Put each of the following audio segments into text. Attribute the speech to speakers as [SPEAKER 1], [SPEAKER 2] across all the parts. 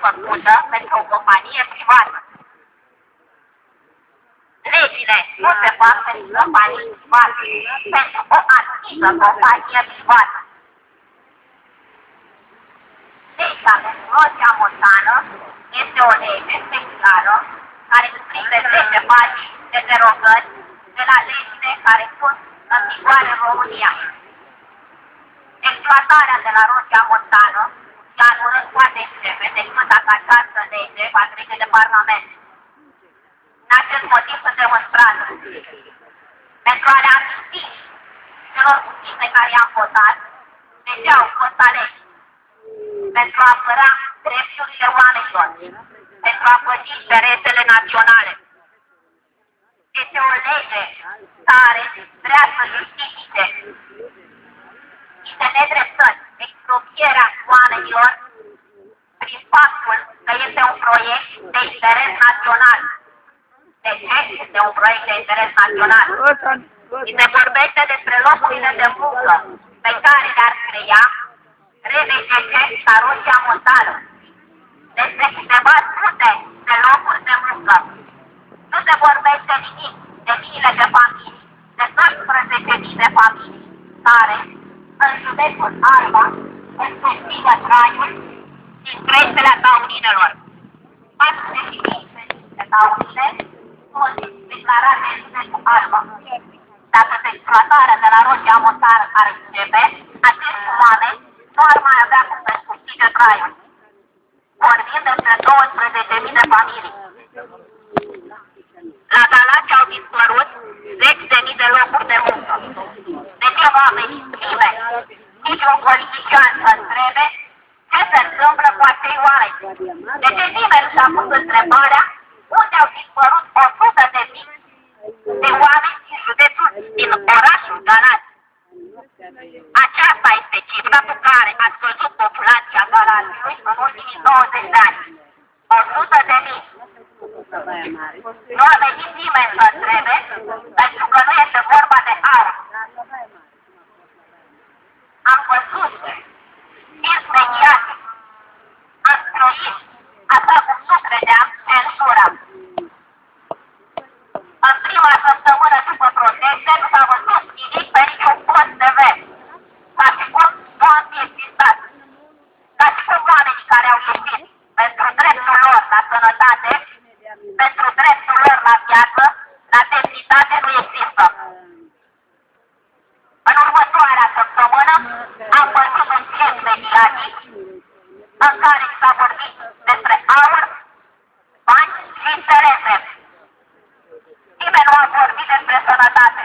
[SPEAKER 1] făcută pentru o companie privată. Legile nu se fac pentru companii private, pentru o anumită companie privată. Legea pentru Roșia Montană este o lege specială care cuprinde 10 pagini de derogări de la legile care sunt în vigoare în România. Exploatarea de la Roșia Montană și anul poate începe decât dacă această lege va trece de Parlament. În acest motiv sunt demonstrantă. Pentru a le aminti celor puțini pe care i-am votat, de ce au fost aleși. Pentru a apăra drepturile oamenilor, pentru a păzi interesele naționale. Este o lege care vrea să justifice niște nedreptăți, expropierea oamenilor prin faptul că este un proiect de interes național. De ce este un proiect de interes național? Și se vorbește despre locurile de muncă pe care le-ar crea RBGC și Roșia Montană. Despre câteva sute de locuri de muncă. Nu se vorbește nimic de miile de familii, de 12.000 de familii care, în județul Alba, își câștigă traiul din creșterea taurinelor. 45.000 de taurine sunt declarate în județul Alba. Dacă exploatarea de la Roșia Montană care începe, acești oameni nu ar mai avea cum să-și câștige traiul. Vorbim despre 12.000 de familii. La Galați au dispărut 10.000 de locuri de muncă. De ce oamenii nimeni, nici un politician să întrebe ce se întâmplă cu acei oameni? De ce nimeni nu s-a pus întrebarea unde au dispărut 100.000 de oameni din județul, din orașul Galați? Aceasta este cifra cu care a scăzut populația Galațiului în ultimii 20 de ani. 100.000. Nu a venit nimeni să întrebe, pentru că nu este vorba de aur. Am văzut, fiind mediatic, am trăit, așa cum nu credeam, cenzura. În prima săptămână după proteste nu s-a văzut nimic pe niciun post TV. Ca și cum nu am fi existat. Ca și cum oamenii care au ieșit pentru dreptul lor la sănătate, pentru dreptul lor la viață, la demnitate nu există. În următoarea săptămână am văzut un film mediatic în care s-a vorbit despre aur, bani și interese. Nimeni nu a vorbit despre sănătate.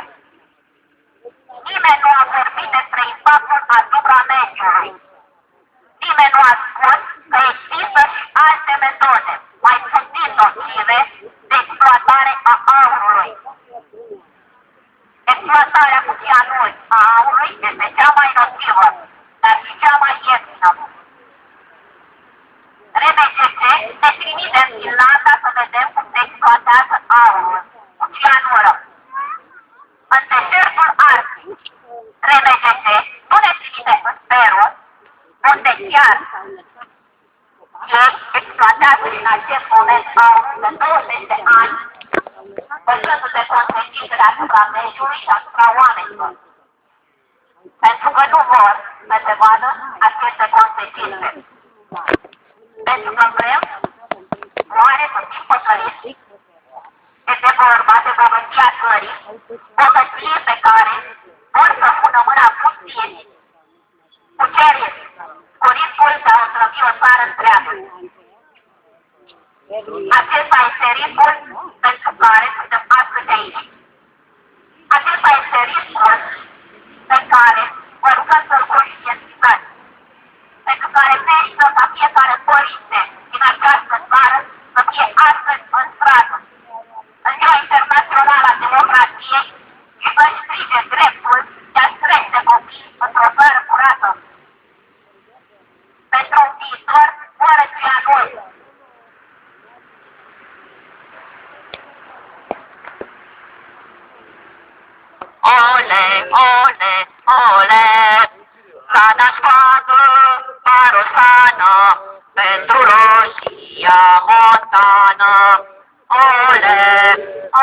[SPEAKER 1] Nimeni nu a vorbit despre impactul asupra mediului. Nimeni nu a spus că există și alte metode, mai puțin nocive, de exploatare a aurului. Exploatarea cu cianuri a aurului este cea mai nocivă, dar și cea mai ieftină. RBGC ne trimite în Finlanda să vedem cum se exploatează aurul, cu cianură. În deșertul arctic, RBGC nu ne trimite în Peru, unde chiar ei exploatează în acest moment aurul de 20 de ani, văzându-se consecințele asupra mediului și asupra oamenilor. Pentru că nu vor să se vadă aceste consecințe. Pentru că vrem oare să fim păcăliți. Este vorba de bogăția țării, bogăție pe care vor să pună mâna pustiei, cuceriți, cu riscul de a otrăvi o țară întreagă. Acesta este riscul pentru care suntem astăzi aici. Acesta este riscul pe care vă rugăm să-l conștientizați, pentru care merită ca fiecare părinte din această țară să fie astăzi în stradă, în Ziua Internațională a Democrației și să-și strige dreptul de a crește copii într-o țară curată. Pentru un viitor fără cianuri. Ole, ole, ole, la nascoadă, parosană, pentru Roșia montană. Ole,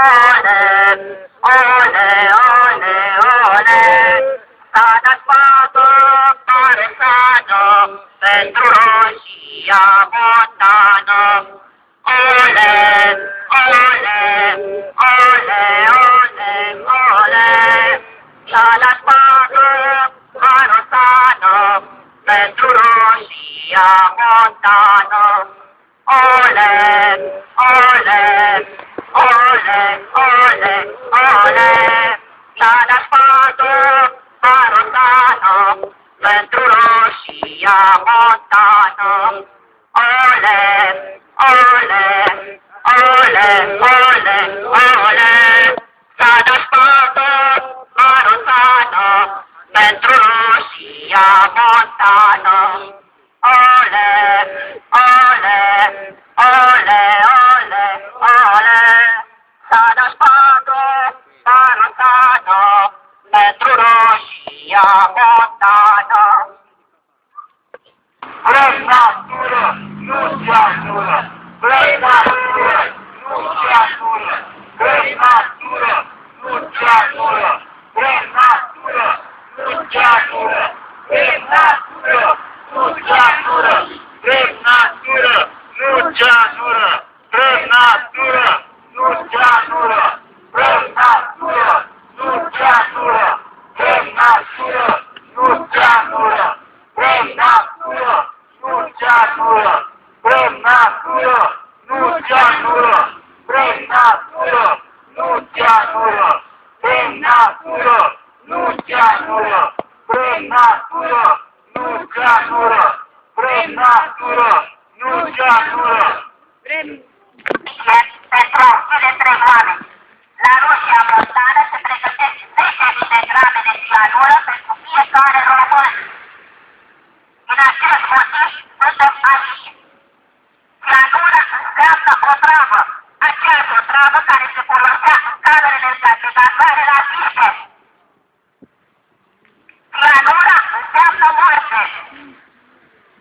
[SPEAKER 1] ole, ole, ole, ole, s-a dat sfatul paresană pentru Roșia montană. Ole, ole, ole, ole, ole, s-a dat sfatul paresană pentru Roșia montană. Ole, ole, ole, ole, ole, s-a dat sfatul paresană pentru Roșia montană. Ole, ole, ole, ole, ole, s-a dat sfatul paresană pentru Roșia montană. Ole, ole, ole, ole, ole, s-a dat sfatul paresană pentru Roșia montană.
[SPEAKER 2] Vrem natură, nu ceasură! Vrem natură, nu ceasură! Vrem natură, nu ceasură! Vrem natură, nu ceasură! Vrem natură, nu ceasură! Vrem natură, nu ceasură! Vrem natură, nu ceasură! Vrem natură, nu ceasură! Vrem natură, nu ceasură! Vrem natură, nu ceasură! Vrem natură, nu ceasură! Vrem natură, nu ceasură! Vrem natură, nu ceasură! Vrem natură, nu ceasură! Vrem natură, nu ceasură!
[SPEAKER 1] Pentru cele 3 oameni. La Roșia montană se pregătesc 10.000 de grame de cianură pentru fiecare român. Din acest motiv suntem aici. Cianură înseamnă o travă, aceeași o travă care se folosea în camerele de gazare la Tișe. Cianura înseamnă moarte.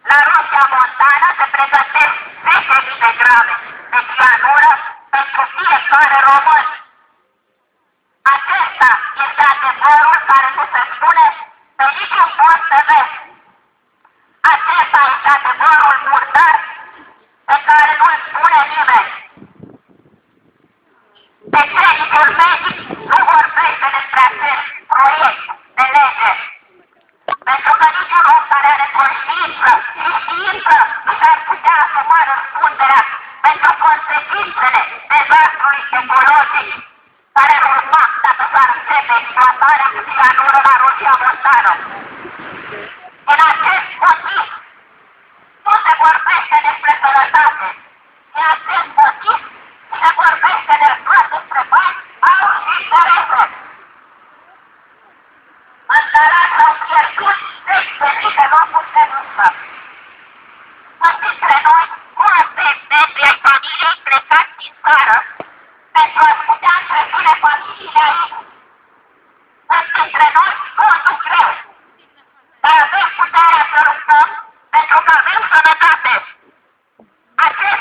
[SPEAKER 1] La Roșia montană se pregătesc 10.000 de grame de cianură pentru fiecare român. Acesta este adevărul care nu se spune pe niciun post TV. Acesta este adevărul murdar pe care nu-l spune nimeni. Tehnicul medic nu vorbește despre acest proiect de lege. Pentru că niciun om care are conștiință și știință nu și-ar putea asuma răspunderea pentru consecințele dezastrului ecologic care ar urma dacă s-ar începe exploatarea cu cianură la Roșia montană. Din acest motiv nu se vorbește despre sănătate. Din acest motiv se vorbește doar despre bani, aur și interese. În Sărat s-au pierdut 10.000 de locuri de muncă. Sunt dintre noi multe membri ai familiei plecați din țară pentru a-și putea întreține familiile aici. Sunt dintre noi modul greu. Dar avem puterea să luptăm pentru că avem sănătate. Acest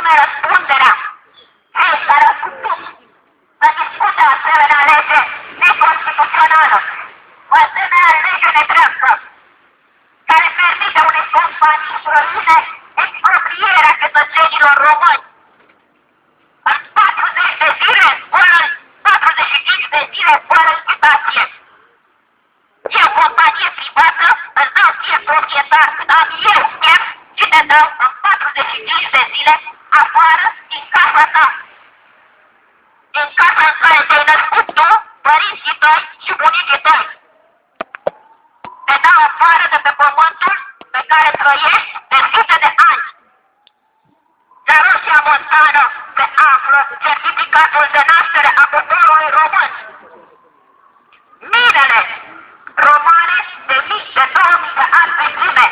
[SPEAKER 1] asume răspunderea. Cei care supun să discute asemenea lege neconstituțională, o asemenea lege nedreaptă, care permite unei companii străine exproprierea cetățenilor români. În 40 de zile, fără 45 de zile, fără licitație. E o companie privată, îți dau ție proprietar cât am eu chef și te dau în 45 de zile afară din casa ta. Din casa în care te-ai născut tu, părinții tăi și bunicii tăi. Te dau afară de pe pământul pe care trăiești de sute de ani. La Roșia Montană se află certificatul de naștere a poporului român. Minele romane de mici de 2000 de ani vechime,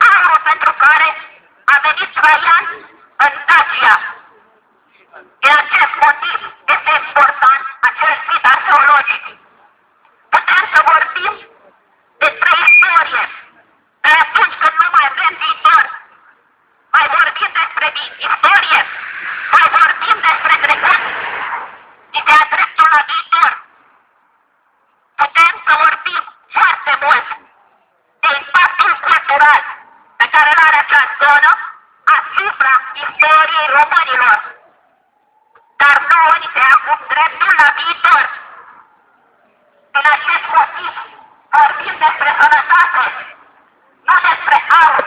[SPEAKER 1] aurul pentru care a venit Traian în Dacia. Din acest motiv este important acest vid arheologic. Putem să vorbim despre istorie, dar atunci când nu mai avem viitor, mai vorbim despre istorie, mai vorbim despre trecut, ideea dreptul la viitor. Putem să vorbim foarte mult de impactul cultural pe care îl are acea zonă asupra istoriei românilor. Dar nouă ni se acum dreptul la viitor. Din acest motiv vorbim despre sănătate, nu despre aur,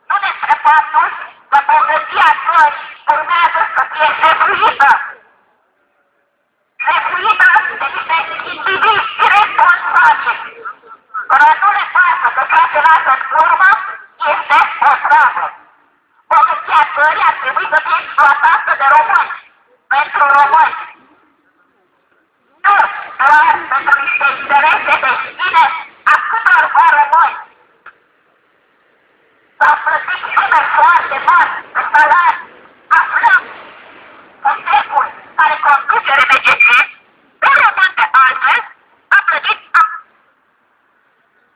[SPEAKER 1] nu despre faptul că bogăția țării urmează să fie jefuită. Jefuită de niște indivizi iresponsabili, care nu le pasă că ceea ce lasă în urmă este o travă. Bogăția țării ar trebui să fie exploatată de români, pentru români. Nu doar pentru niște interese de sine